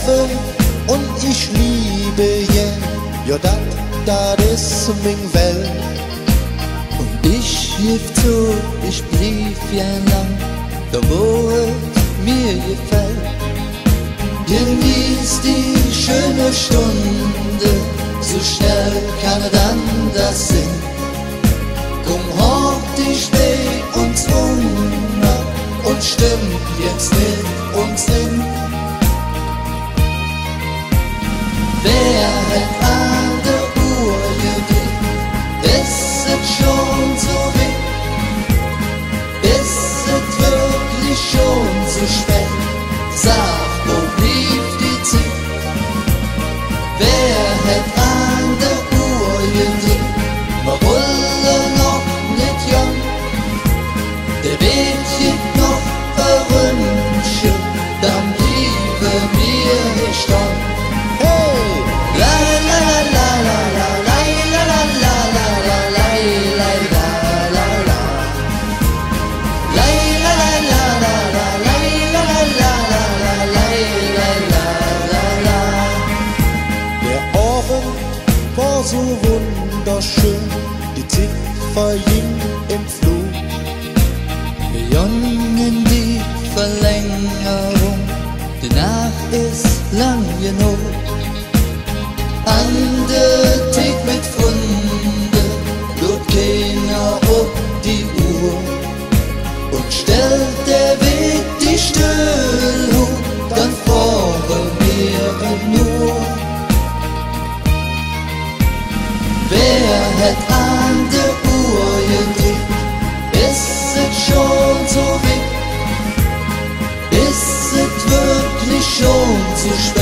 Leben und ich liebe jen, ja dat is min Welt. Und ich gif zu, ich blieb jen lang, da wo es mir gefällt. Genieß die schöne Stunde, so schnell kann dann das Sinn. Komm, hock dich bei uns und stimm jetzt mit uns hin. Wer hat an der Uhr gedreht? Ist es schon so weh? Ist es wirklich schon so spät? Sag, wo blieb die Zeit? Wer hat an der Uhr gedreht? Wir wollen noch nicht jung. Der Weg gibt noch ein Wünsche, dann bliebe mir nicht lang. Hey! La la la la la la la la la la la la la la la la. La la la la la la la la la la la la. Der Abend war so wunderschön, die Zeit verging im Flug. Wir jungen die Verlängerung, die Nacht ist lang genug. An der Tag mit Freunden, dort keiner auf die Uhr und stellt der Weg die Stühle hoch, dann fahren wir nur. Wer hat an der Uhr gedreht? Ist es schon so weh? Ist es wirklich schon zu spät?